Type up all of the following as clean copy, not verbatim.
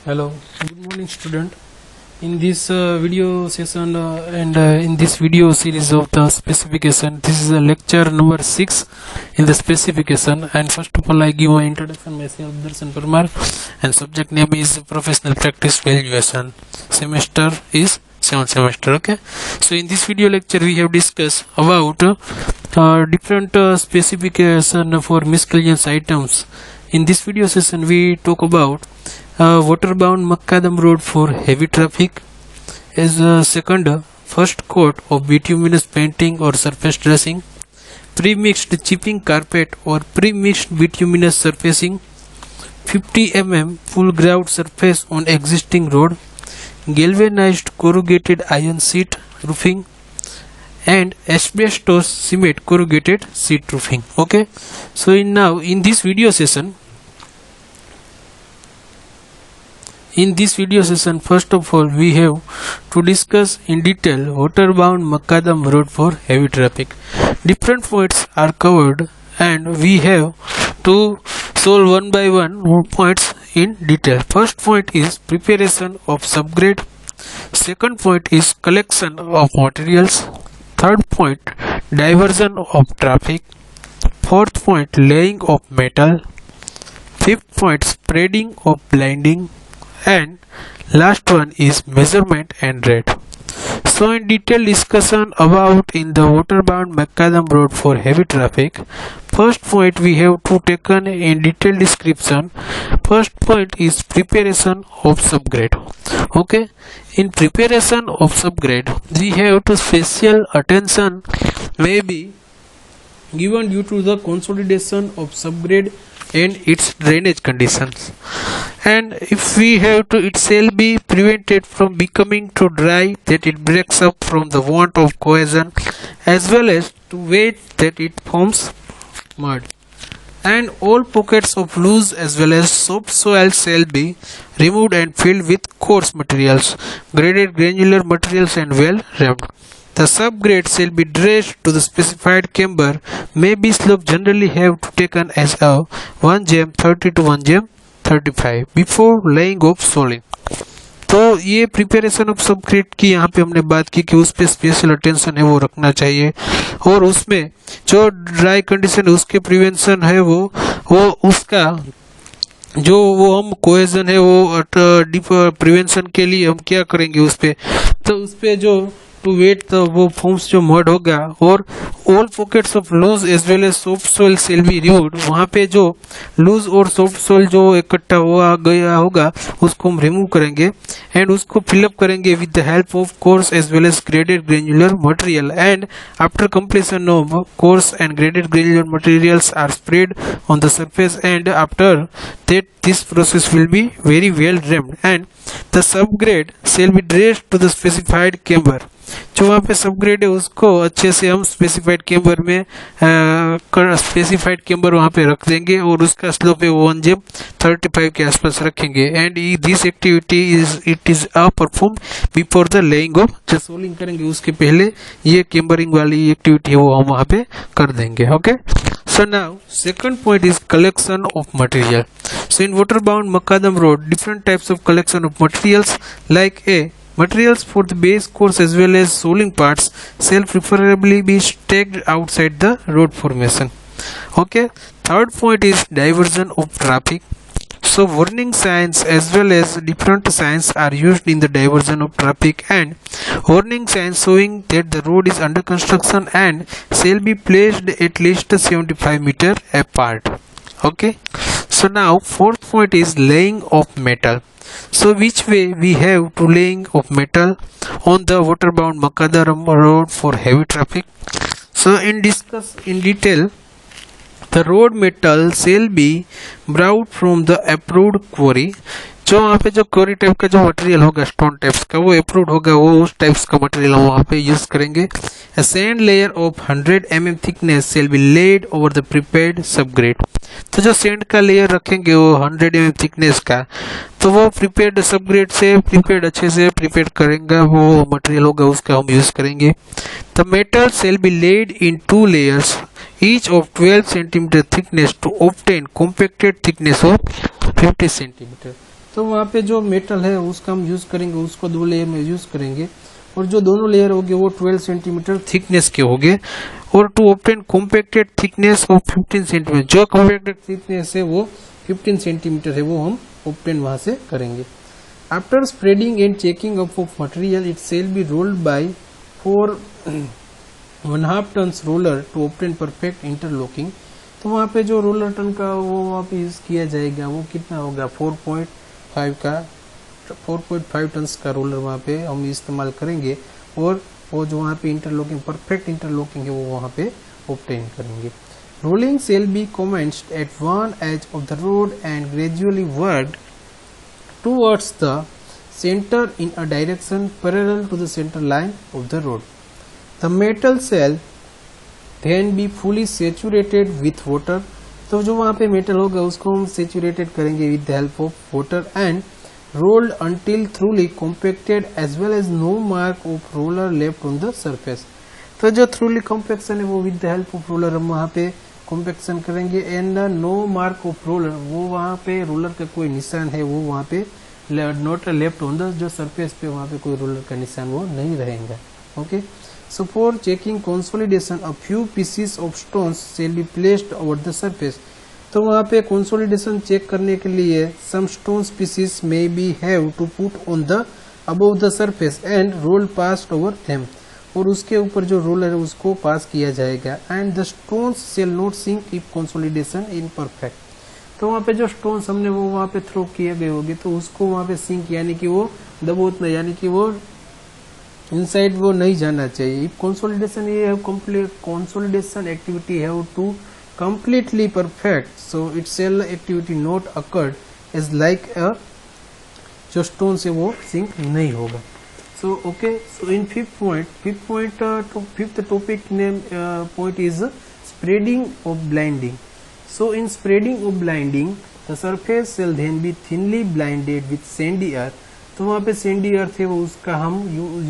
Hello, good morning, student. In this video session in this video series of the specification, this is a lecture number 6 in the specification. And first of all, I give my introduction myself, Darshan Parmar, and subject name is professional practice valuation. Semester is 7th semester. Okay, so in this video lecture we have discussed about different specification for miscellaneous items. In this video session we talk about water-bound macadam road for heavy traffic is first coat of bituminous painting or surface dressing, pre-mixed chipping carpet or pre-mixed bituminous surfacing, 50 mm full grout surface on existing road, galvanized corrugated iron sheet roofing, and asbestos cement corrugated sheet roofing. Okay, so in this video session, first of all, we have to discuss in detail water-bound macadam road for heavy traffic. Different points are covered and we have to solve one by one more points in detail. First point is preparation of subgrade. Second point is collection of materials. Third point, diversion of traffic. Fourth point, laying of metal. Fifth point, spreading of blinding. And last one is measurement and rate. So in detail discussion about in the water-bound macadam road for heavy traffic, first point we have to taken in detail description. First point is preparation of subgrade. Okay, in preparation of subgrade we have to special attention may be given due to the consolidation of subgrade and its drainage conditions, and if we have to, it shall be prevented from becoming too dry that it breaks up from the want of cohesion, as well as too wet that it forms mud, and all pockets of loose as well as soft soil shall be removed and filled with coarse materials, graded granular materials, and well rammed. The subgrade shall be dressed to the specified camber. May be slope generally have to taken as a 1 gem 30 to 1 gem 35 before laying of soiling. तो ये preparation of subgrade की यहाँ पे हमने बात की कि उस पे स्पेशल अटेंशन है वो रखना चाहिए, और उसमें जो ड्राई कंडीशन है उसके प्रिवेंशन है वो उसका जो वो हम कोहेजन है वो प्रिवेंशन के लिए हम क्या करेंगे उस पे जो टू वेट तो वो फॉर्म्स जो मड होगा, और all pockets of loose as well as soft soil shall be removed. वहाँ पे जो लूज और सॉफ्ट सोइल जो इकट्ठा हुआ गया होगा उसको हम रिमूव करेंगे एंड उसको फिलअप करेंगे with the help of coarse as well as graded granular material, and after completion of coarse and graded granular materials are spread on the surface, and after that this process will be very well rammed and the subgrade shall be dressed to the specified camber. जो वहाँ पे subgrade है उसको अच्छे से हम specified camber में specified camber वहाँ पे रख देंगे और उसका स्लोप है 1 gem 35 के आसपास रखेंगे, and this activity is perform before the laying of, जो सोलिंग करेंगे उसके पहले ये केम्बरिंग वाली एक्टिविटी है वो हम वहाँ पे कर देंगे. Okay, so now second point is collection of material. So in water bound macadam road, different types of collection of materials like materials for the base course as well as soiling parts shall preferably be stacked outside the road formation. Okay, third point is diversion of traffic. So warning signs as well as different signs are used in the diversion of traffic, and warning signs showing that the road is under construction and shall be placed at least 75 meter apart. Okay, so now fourth point is laying of metal. So which way we have to laying of metal on the water-bound macadam road for heavy traffic? So in discuss in detail, the road metal shall be brought from the approved quarry. जो वहाँ पे जो क्वारी type का जो material होगा stone types का वो approved होगा, वो उस टाइप्स का मटेरियल हम वहाँ पे यूज करेंगे. A sand layer of 100 mm thickness shall be laid over the prepared subgrade. तो जो सैंड का लेयर रखेंगे वो 100 mm थिकनेस का, तो वो प्रिपेयर्ड सबग्रेड से प्रिपेयर्ड अच्छे से प्रिपेयर करेंगे वो मटेरियल होगा उसका हम यूज करेंगे. The metal shall be laid in 2 layers each of 12 cm thickness to obtain compacted thickness of 50 cm. तो वहाँ पे जो मेटल है उसका हम यूज करेंगे, उसको 2 लेयर में यूज करेंगे और जो दोनों लेयर होंगे वो 12 सेंटीमीटर थिकनेस के होंगे और to obtain compacted thickness of 15 centimetre, जो कॉम्पैक्टेड थिकनेस है वो 15 सेंटीमीटर है वो हम ऑब्टेन वहाँ से करेंगे। After spreading and checking up of material it shall be rolled by 4.5 tons roller to obtain perfect interlocking. तो वहाँ पे जो रोलर टन का वो वहाँ पे यूज किया जाएगा वो कितना होगा 4.5 टन्स का रोलर वहाँ पे हम इस्तेमाल करेंगे और वो जो वहाँ पे इंटरलॉकिंग परफेक्ट इंटरलॉकिंग है वो वहाँ पे ऑब्टेन करेंगे। Rolling shall be commenced at one edge of the road and gradually worked towards the center in a direction parallel to the center line of the road. The metal shell then be fully saturated with water. तो जो वहाँ पे metal होगा उसको हम saturated करेंगे with the help of water and rolled until thoroughly compacted as well as no mark of roller left on the surface. तो जो thoroughly compaction है वो with the help of roller हम वहाँ पे कॉम्पैक्शन करेंगे and no mark of roller, वो वहाँ पे रोलर का कोई निशान है वो वहाँ पे नॉट लेफ्ट ऑन द जो सरफेस पे वहाँ पे कोई रोलर का निशान वो नहीं रहेगा। Okay, so for checking consolidation a few pieces of stones shall be placed over the surface. तो वहाँ पे कंसोलिडेशन चेक करने के लिए some stones pieces may be have to put on the above the surface and roll passed over them, और उसके ऊपर जो रोलर है उसको पास किया जाएगा। And the stones shall not sink if consolidation in perfect. तो वहाँ पे जो स्टोन्स हमने वो वहाँ पे थ्रो किए गए होंगे तो उसको वहाँ पे सिंक यानी कि वो दबोचना यानी कि वो इनसाइड वो नहीं जाना चाहिए। इफ कंसोलिडेशन ये complete consolidation activity have to completely perfect, so its cell activity not occurred is like a जो स्टोन से वो सिंक नहीं होगा। So okay, so in fifth topic name point is spreading of blinding. So in spreading of blinding, the surface shall then be thinly blinded with sandy earth. तो वहाँ पे sandy earth है वो उसका हम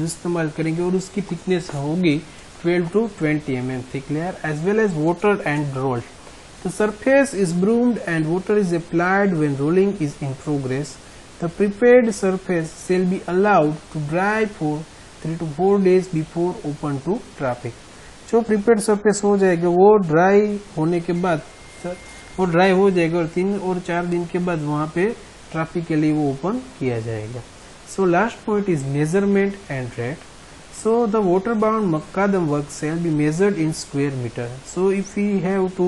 इस्तेमाल करेंगे और उसकी थिकनेस होगी 12 to 20 mm thick layer as well as water and rolled. The surface is broomed and water is applied when rolling is in progress. The prepared surface shall be allowed to dry for 3 to 4 days before open to traffic. जो prepared surface हो जाएगा वो dry होने के बाद वो dry हो जाएगा और 3 और 4 दिन के बाद वहाँ पे ट्रैफिक के लिए वो ओपन किया जाएगा। So last point is measurement and rate. So the water-bound macadam work shall be measured in square meter. So if we have to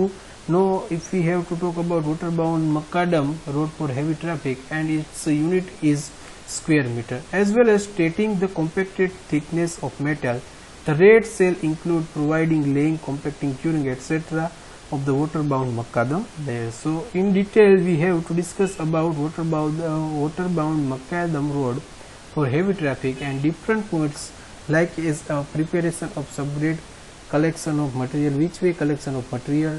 talk about water-bound macadam road for heavy traffic and its unit is square meter, as well as stating the compacted thickness of metal, the rate shall include providing laying, compacting, curing, etc. of the water-bound macadam layer. So in detail we have to discuss about water-bound macadam road for heavy traffic and different points like is a preparation of subgrade, collection of material, which way collection of material,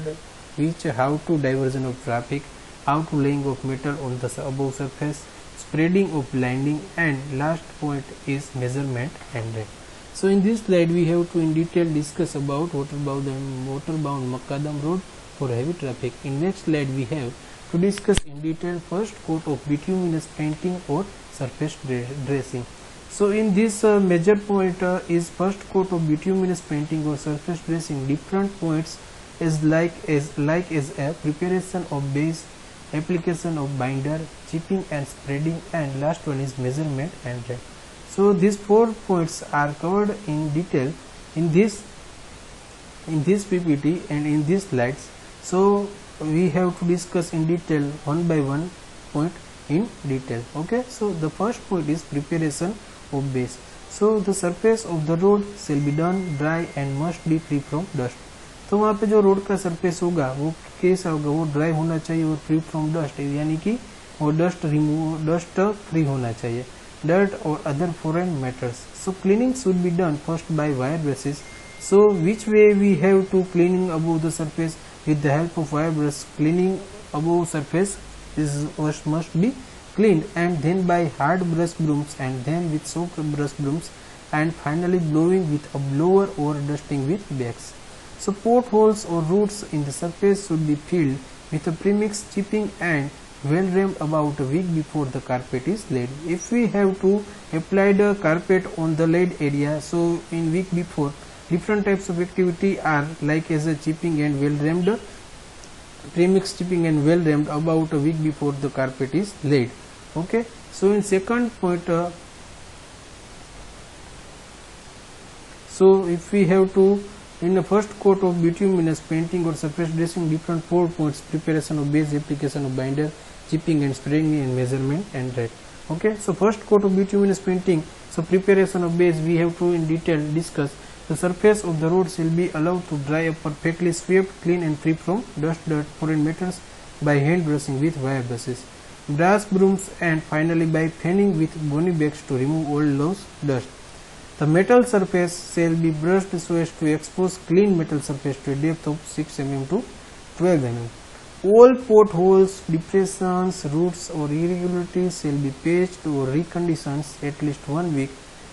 which how to diversion of traffic, how to laying of metal on the above surface, spreading of blinding, and last point is measurement and rate. So in this slide we have to in detail discuss about water-bound macadam road for heavy traffic. In next slide we have to discuss in detail first coat of bituminous painting or surface dressing. So in this major point is first coat of bituminous painting or surface dressing. Different points is like a preparation of base, application of binder, chipping and spreading, and last one is measurement and rate. So these 4 points are covered in detail in this PPT and in these slides. So we have to discuss in detail one by one point in detail. Okay, so the first point is preparation of base. So the surface of the road shall be done dry and must be free from dust. तो वहाँ पे जो road का surface होगा वो कैसा होगा, वो ड्राई होना चाहिए और फ्री फ्रॉम डस्ट, यानी कि वो डस्ट फ्री होना चाहिए, डर्ट और other foreign matters. So cleaning should be done first by wire brushes. So which way we have to cleaning above the surface with the help of wire brush. Cleaning above surface is must be cleaned and then by hard brush brooms and then with soft brush brooms and finally blowing with a blower or dusting with bags. So potholes or roots in the surface should be filled with a premix, chipping and well rammed about a week before the carpet is laid. If we have to apply the carpet on the laid area, so in week before, different types of activity are like as a chipping and well rammed, premix chipping and well rammed about a week before the carpet is laid. Okay, so in second point, so if we have to, in the first coat of bituminous painting or surface dressing, different 4 points: preparation of base, application of binder, chipping and spreading, and measurement and rate. Okay, so first coat of bituminous painting, so preparation of base, we have to in detail discuss. The surface of the road shall be allowed to dry up perfectly swept, clean and free from dust, dirt, foreign matters by hand brushing with wire brushes, brass brooms, and finally by fanning with gonny bags to remove all loose dust. The metal surface shall be brushed so as to expose clean metal surface to a depth of 6 mm to 12 mm. All potholes, depressions, roots or irregularities shall be patched or reconditioned at least 1 week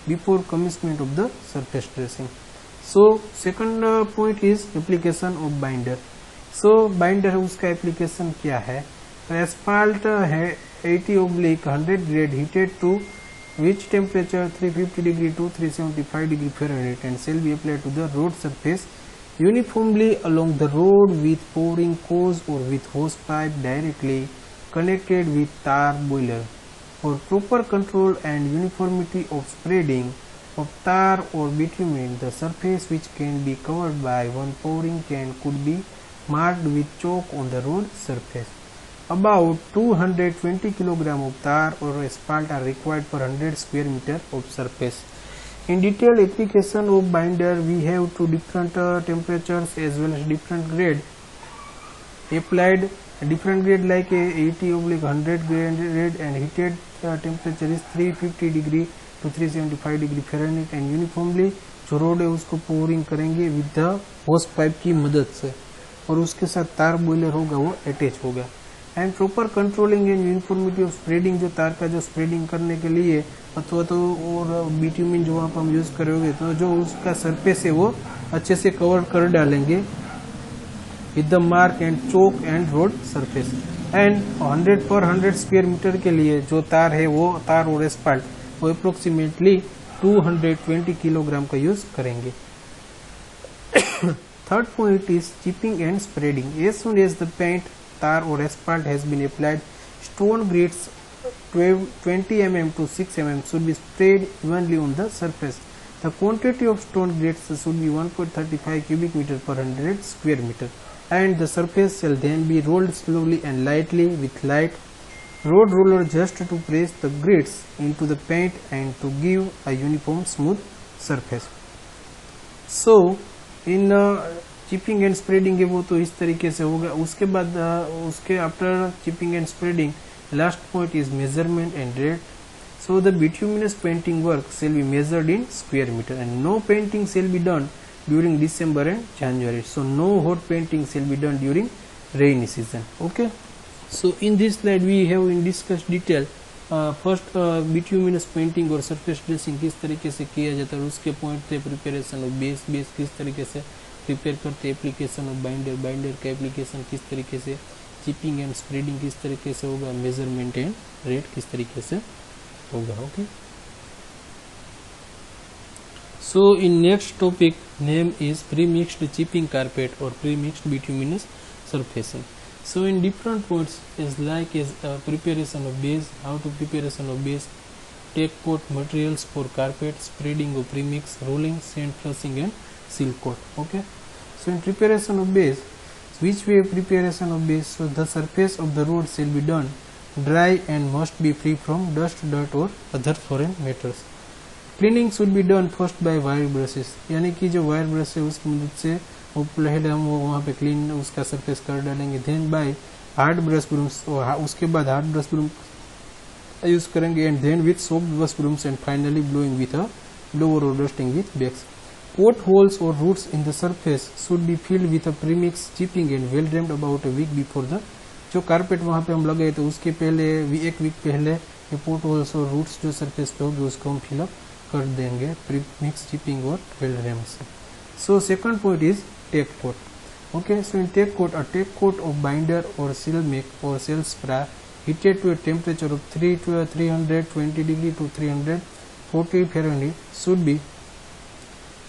before commencement of the surface dressing. So second point is application of binder. So binder उसका application क्या है? Asphalt है 80/100 grade heated to which temperature 350 degree to 375 degree Fahrenheit and shall be applied to the road surface uniformly along the road with pouring hose or with hose pipe directly connected with tar boiler. For proper control and uniformity of spreading of tar or bitumen, the surface which can be covered by one pouring can could be marked with chalk on the road surface. About 220 kg of tar or asphalt are required per 100 square meter of surface. In detailed application of binder, we have two different temperatures as well as different grade applied. Different grade like 80/100 grade and heated temperature is 350 degree to 375 degree Fahrenheit and uniformly जो road है उसको pouring करेंगे with the होस pipe की मदद से और उसके साथ तार बॉयलर होगा वो अटैच होगा. And proper controlling and uniformity of spreading, जो तार का जो स्प्रेडिंग करने के लिए अथवा तो और बिट्यूमिन जो वहाँ पर हम यूज करोगे तो जो उसका सरफेस है वो अच्छे से कवर कर डालेंगे with the mark and choke and road surface. And 100/100 square metre के लिए जो तार है वो तार और एस्फाल्ट वो अप्रोक्सीमेटली 220 किलोग्राम का यूज करेंगे. Third point is chipping and spreading. As soon as the paint, tar or asphalt has been applied, stone grades 20 mm to 6 mm should be spread evenly on the surface. The quantity of stone grades should be 1.35 cubic meter per 100 square meter and the surface shall then be rolled slowly and lightly with light road roller just to press the grades into the paint and to give a uniform smooth surface. So in chipping and spreading है वो तो इस तरीके से होगा. उसके बाद उसके after chipping and spreading last point is measurement and rate. So the bituminous painting work shall be measured in square metre and no painting shall be done during December and January. So no hot painting shall be done during rainy season. Okay, so in this slide we have in discuss detail first bituminous painting और surface dressing किस तरीके से किया जाता है. उसके point थे preparation of base, base किस तरीके से प्रिपेयर करते, एप्लीकेशन ऑफ बाइंडर, बाइंडर का एप्लीकेशन किस तरीके से, चिपिंग एंड स्प्रेडिंग किस तरीके से होगा, मेजरमेंट एंड रेट किस तरीके से होगा. Okay, so in next topic name is premixed chipping carpet और premixed bituminous surfacing. So in different points is like is preparation of base, how to preparation of base, tack coat materials for carpet, spreading of premix, rolling, sand flushing and seal coat. Okay, so in preparation of base, which way preparation of base? So the surface of the road shall be done dry and must be free from dust, dirt or other foreign matters. Cleaning should be done first by wire brushes, यानी कि जो wire brush है उसकी मदद से वो पहले हम वहाँ पे क्लीन उसका सरफेस कर डालेंगे. Then by hard brush brooms, उसके बाद हार्ड ब्रश ब्रूम यूज करेंगे and then with soft brush brooms and finally blowing with a blower और dusting with bags. Potholes or roots in the surface should be filled with a premix, chipping and well rammed about a week before the. जो carpet वहाँ पे हम लगाए तो उसके पहले एक वीक पहले ये पोर्ट होल्स और रूट्स जो सरफेस पे होगी उसको हम फिलअप कर देंगे प्रीमिक्स, चिपिंग और वेल रैम से. So second point is tack coat. Okay, so in tack coat, a tack coat of binder और seal make or seal spray heated to a temperature of 320 degree to 340 Fahrenheit should be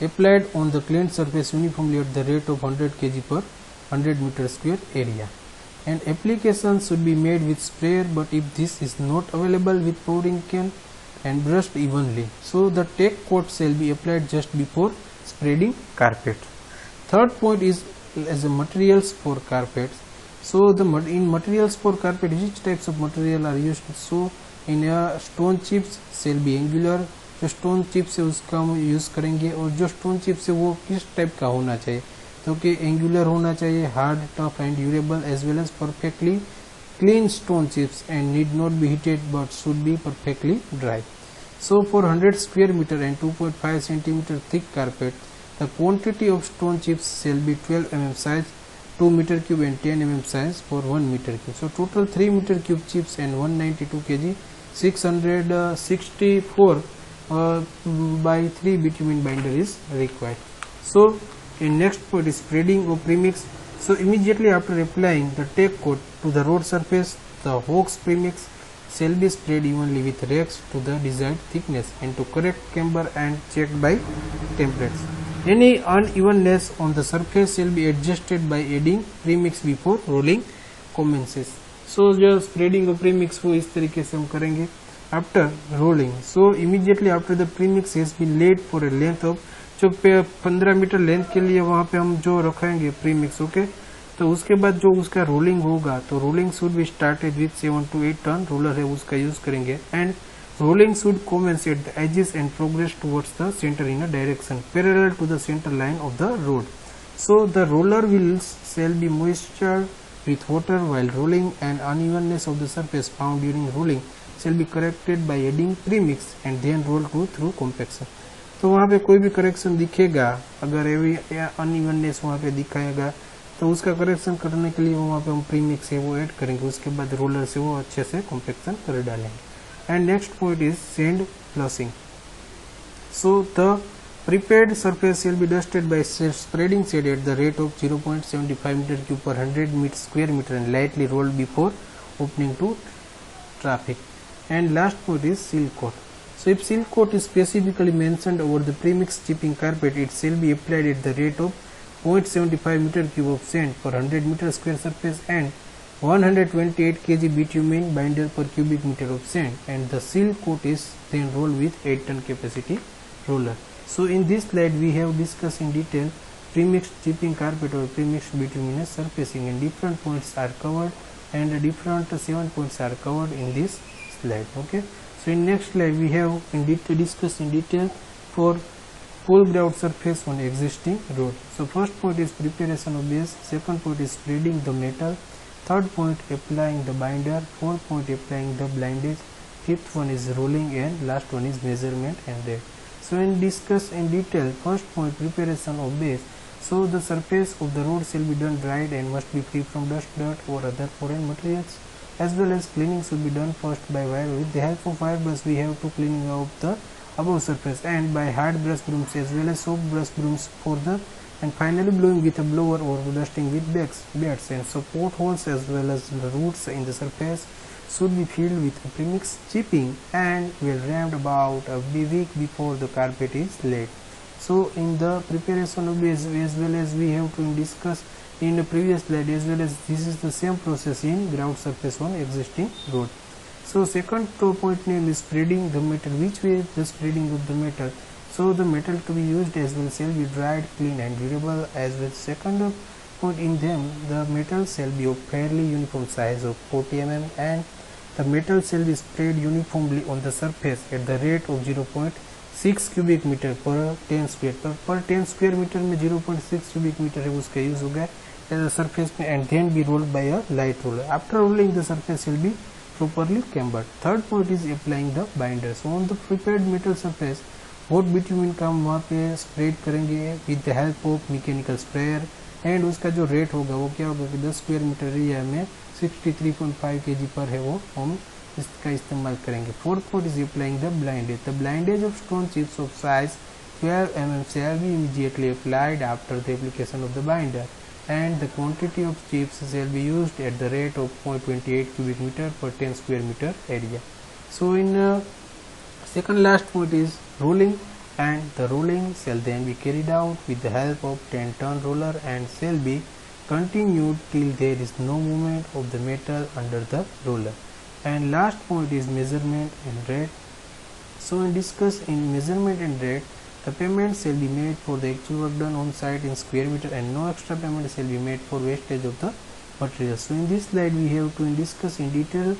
applied on the cleaned surface uniformly at the rate of 100 kg per 100 meter square area. And application should be made with sprayer, but if this is not available, with pouring can and brushed evenly. So the tack coat shall be applied just before spreading carpet. Third point is as a materials for carpets. So the in materials for carpet, which types of material are used? So in stone chips shall be angular, जो stone chips है उसका हम use करेंगे, और जो stone chips है वो किस टाइप का होना चाहिए, तो कि एंगुलर होना चाहिए, hard, tough and durable, as well as perfectly clean stone chips and need not be heated but should be perfectly dry. So for 100 square meter and 2.5 centimeter thick carpet, the quantity of stone chips shall be 12 mm size, 2 meter cube and 10 mm size for 1 meter cube. So total 3 meter cube chips and 192 kg 664 by 3 bitumen binder is required. So in next point is spreading of premix. So immediately after applying the tack coat to the road surface, the wax premix shall be spread evenly with rags to the desired thickness and to correct camber and checked by templates. Any unevenness on the surface shall be adjusted by adding premix before rolling commences. So जो spreading of premix वो इस तरीके से हम करेंगे after rolling. So immediately after the premix has been laid for a length of, जो 15 metre length के लिए वहाँ पे हम जो रखेंगे प्रीमिक्स, ओके, तो उसके बाद जो उसका रोलिंग होगा, तो rolling should be started with 7 to 8 tonne, roller है उसका यूज करेंगे, and rolling should commence at the edges and progress towards the centre in a direction parallel to the centre line of the road. So the roller wheels shall be moistured with water while rolling, and unevenness of the surface found during rolling shall be corrected by adding premix and then roll through compaction. तो वहाँ पे कोई भी correction दिखेगा, अगर unevenness वहाँ पे दिखाएगा, तो उसका करेक्शन करने के लिए वहाँ पे हम प्रीमिक्स है वो ऐड करेंगे, उसके बाद रोलर से वो अच्छे से कॉम्पेक्शन कर डालेंगे. And next point is sand flushing. So the prepared surface shall be dusted by spreading shade at the rate of 0.75 meter cube per 100 square meter and lightly rolled before opening to traffic. And last point is seal coat. So if seal coat is specifically mentioned over the premix chipping carpet, it shall be applied at the rate of 0.75 meter cube of sand per 100 meter square surface and 128 kg bitumen binder per cubic meter of sand, and the seal coat is then rolled with 8 ton capacity roller. So in this slide we have discussed in detail premixed chipping carpet or premixed bituminous surfacing, and different points are covered and different 7 points are covered in this slide. Okay, so in next slide we have in detail discussed in detail for full grout surface on existing road. So first point is preparation of base, second point is spreading the metal, third point applying the binder, fourth point applying the blindage, fifth one is rolling, and last one is measurement and depth. So in discuss in detail first point preparation of base. So the surface of the road shall be done dried and must be free from dust, dirt or other foreign materials, as well as cleaning should be done first by wire. With the help of fire brush we have to cleaning out the above surface, and by hard brush brooms as well as soft brush brooms for the, and finally blowing with a blower or dusting with beds. And so potholes as well as the roots in the surface should be filled with premix chipping and well rammed about a week before the carpet is laid. So in the preparation of base as well as we have to discuss in the previous slide, as well as this is the same process in ground surface on existing road. So second point name is spreading the metal. Which way the spreading of the metal? So the metal to be used as well shall be dried, clean and durable. As well, second point in them, the metal shall be of fairly uniform size of 40 mm, and the metal shall be spread uniformly on the surface at the rate of 0.6 cubic meter per 10 square. Per 10 square meter में 0.6 cubic meter है उसका use होगा surface में, and then be rolled by a light roller. After rolling the surface will be properly cambered. Third point is applying the binder. So on the prepared metal surface hot bitumen का हम वहाँ पे spread करेंगे with the help of mechanical sprayer, and उसका जो rate होगा वो क्या होगा कि 10 स्क्वायर मीटर एरिया में 63.5 kg पर है वो हम इसका इस्तेमाल करेंगे. Fourth point is applying the blindage. The blindage of stone chips of size 12 mm shall be immediately applied after the application of the binder. and the quantity of chips shall be used at the rate of 0.28 cubic meter per 10 square meter area. So in second last point is rolling, and the rolling shall then be carried out with the help of 10-ton roller and shall be continued till there is no movement of the metal under the roller. And last point is measurement and rate. So in discuss in measurement and rate, the payment shall be made for the actual work done on site in square meter and no extra payment shall be made for wastage of the material. So in this slide we have to discuss in detail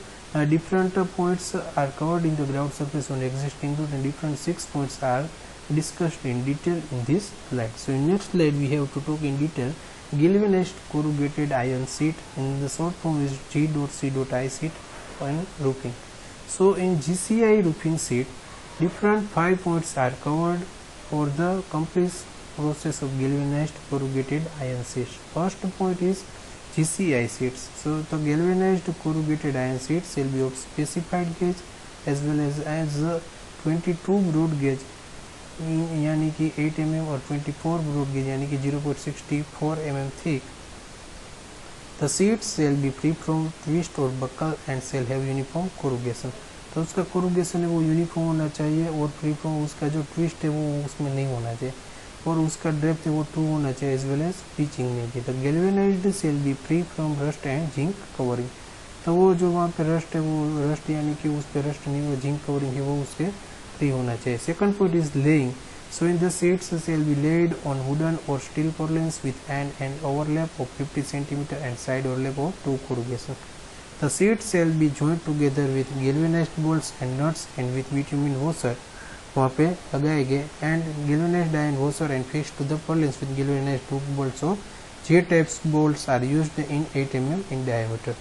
different points are covered in the ground surface on existing road, and different 6 points are discussed in detail in this slide. So in next slide we have to talk in detail galvanized corrugated iron sheet, in the short form is G.C.I sheet and roofing. So in GCI roofing sheet, different 5 points are covered for the complete process of galvanized corrugated iron sheets. First point is GCI sheets. So the galvanized corrugated iron sheets shall be of specified gauge as well as 22 broad gauge यानी कि 8 mm और 24 broad gauge यानी कि 0.64 mm thick. The sheets shall be free from twist or buckle and shall have uniform corrugation. तो उसका corrugation है वो uniform होना चाहिए और फ्री फ्रॉम उसका जो ट्विस्ट है वो उसमें नहीं होना चाहिए, और उसका डेप्थ है वो 2 होना चाहिए एज वेल एज पिचिंग नहीं चाहिए. तो galvanised shall be free from rust and zinc covering. तो वो जो वहाँ पे रस्ट है वो रस्ट यानी कि उस पर रस्ट नहीं, वो जिंक कवरिंग है वो उसके फ्री होना चाहिए. Second point is laying. So in the sheets shall be laid on wooden or steel purlins with an overlap of 50 cm and side overlap of 2 corrugation. The sheets shall be joined together with galvanized bolts and nuts and with bitumen washer वहाँ पे लगाए गए and galvanized iron washer and fixed to the purlins with galvanized hook bolts. So J types bolts are used in 8 mm in diameter.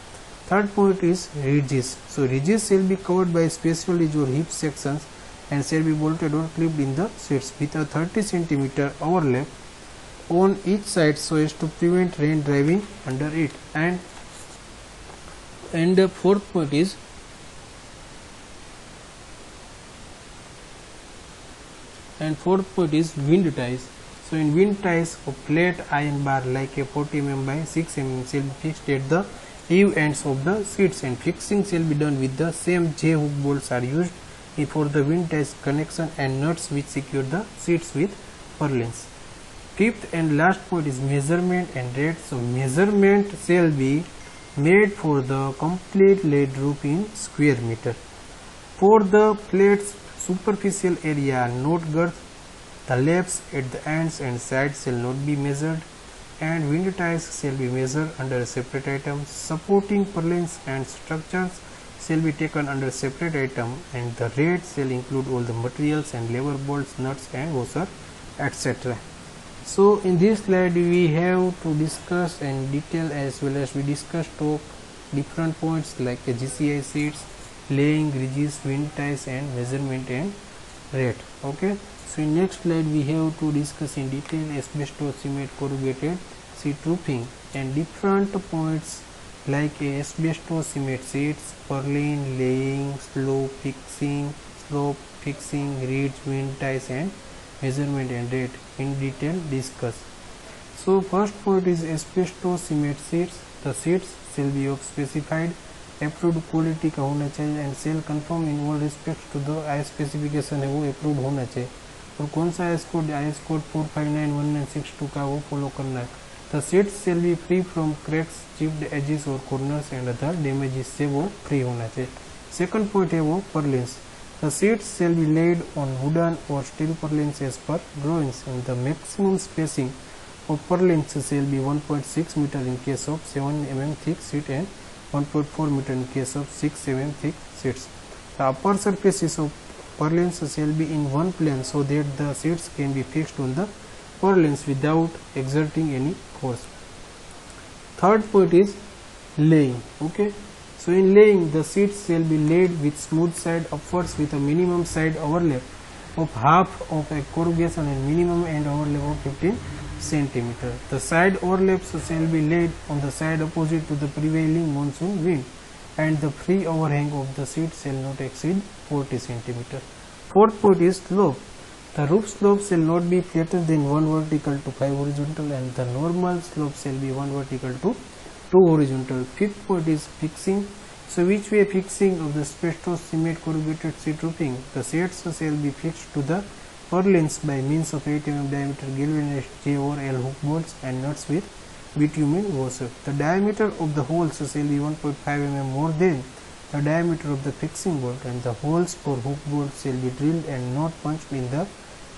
Third point is ridges. So ridges shall be covered by special ridge or hip sections and shall be bolted or clipped in the sheets with a 30 cm overlap on each side so as to prevent rain driving under it. And the fourth point is wind ties. So in wind ties, a flat iron bar like a 40 mm by 6 mm shall be fixed at the eave ends of the sheets, and fixing shall be done with the same J hook bolts are used for the wind ties connection and nuts which secure the sheets with purlins. Fifth and last point is measurement and rate. So measurement shall be made for the complete lead roof in square meter. For the plate's superficial area, not girth, the laps at the ends and sides shall not be measured, and wind ties shall be measured under a separate item. Supporting purlins and structures shall be taken under separate item, and the rate shall include all the materials and lever bolts, nuts and washer, etc. So in this slide we have to discuss in detail as well as we discussed different points like GCI sheets, laying, ridges, wind ties and measurement and rate. Okay. So in next slide we have to discuss in detail asbestos cement corrugated sheet roofing and different points like asbestos cement sheets, purlin, laying, slope fixing, ridge, wind ties and measurement and rate in detail discuss. So first point is asbestos cement sheets. The sheets shall be of specified approved quality का होना चाहिए and shall conform in all respects to the IS specification है वो approved होना चाहिए. और कौन सा IS कोड 4591962 का वो फॉलो करना है. The sheets shall be free from cracks, chipped edges or corners and other damages से वो free होना चाहिए. Second point है वो purlins. The sheets shall be laid on wooden or steel purlins as per drawings, and the maximum spacing of purlins shall be 1.6 meter in case of 7 mm thick sheet and 1.4 meter in case of 6 mm thick sheets. The upper surfaces of purlins shall be in one plane so that the sheets can be fixed on the purlins without exerting any force. Third point is laying. Okay. So in laying, the sheets shall be laid with smooth side upwards with a minimum side overlap of half of a corrugation and minimum end overlap of 15 cm. The side overlaps shall be laid on the side opposite to the prevailing monsoon wind, and the free overhang of the sheet shall not exceed 40 cm. Fourth point is slope. The roof slope shall not be flatter than 1 vertical to 5 horizontal, and the normal slope shall be 1 vertical to 2 horizontal. Fifth point is fixing. So which way fixing of the asbestos cement corrugated sheet roofing? The shades shall be fixed to the purlins by means of 8 mm diameter galvanized J or L hook bolts and nuts with bitumen washer. The diameter of the holes shall be 1.5 mm more than the diameter of the fixing bolt, and the holes for hook bolts shall be drilled and not punched in the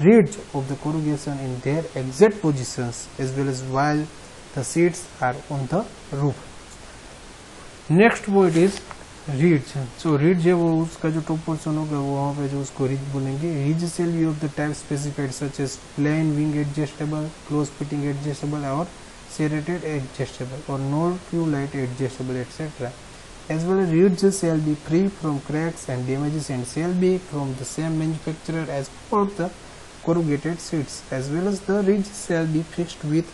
ridge of the corrugation in their exact positions as well as while the sheets are on the roof. Next point is ridge. So ridge है वो उसका जो top portion होगा वो वहाँ पे जो उसको ridge बोलेंगे. Ridge shall be of the type specified such as plain wing adjustable, close fitting adjustable or serrated adjustable or no Q-light adjustable etc. As well as ridge shall be free from cracks and damages and shall be from the same manufacturer as for the corrugated sheets. As well as the ridge shall be fixed with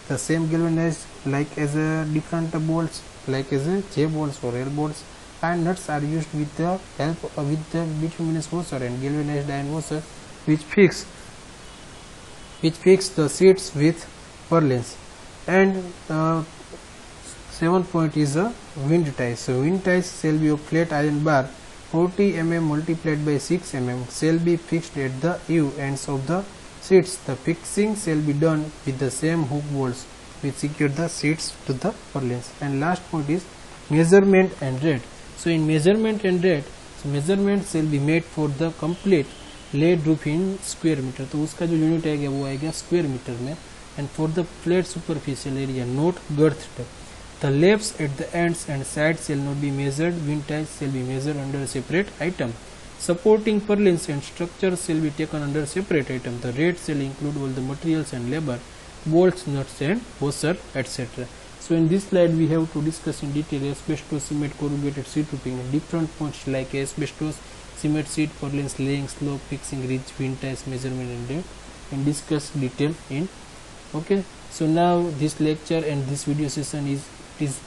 the same galvanized like as a different bolts like as a J bolts or L bolts, and nuts are used with the help with the bituminous washer and galvanized iron washer which fix the sheets with purlins. And seventh point is a wind ties. So wind ties shall be of flat iron bar 40 mm multiplied by 6 mm shall be fixed at the U ends of the sheets. The fixing shall be done with the same hook bolts which secure the sheets to the purlins. And last point is measurement and rate. So in measurement and rate, so measurement shall be made for the complete laid roof in square meter. तो उसका जो unit आएगा वो आएगा square metre में. And for the flat superficial area, not girthed, the laps at the ends and sides shall not be measured. Wind ties shall be measured under a separate item. Supporting purlins and structures shall be taken under separate item. The rate shall include all the materials and labor, bolts, nuts and washer, etc. So in this slide we have to discuss in detail asbestos cement corrugated sheet roofing and different points like asbestos cement sheet, purlins, laying, slope, fixing, ridge, wind ties, measurement and rate, and discuss detail in. Okay, so now this lecture and this video session is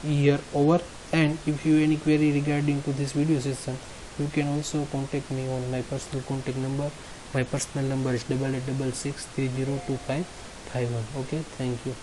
here over, and if you any query regarding to this video session, you can also contact me on my personal contact number. My personal number is 8866302551. Okay, thank you.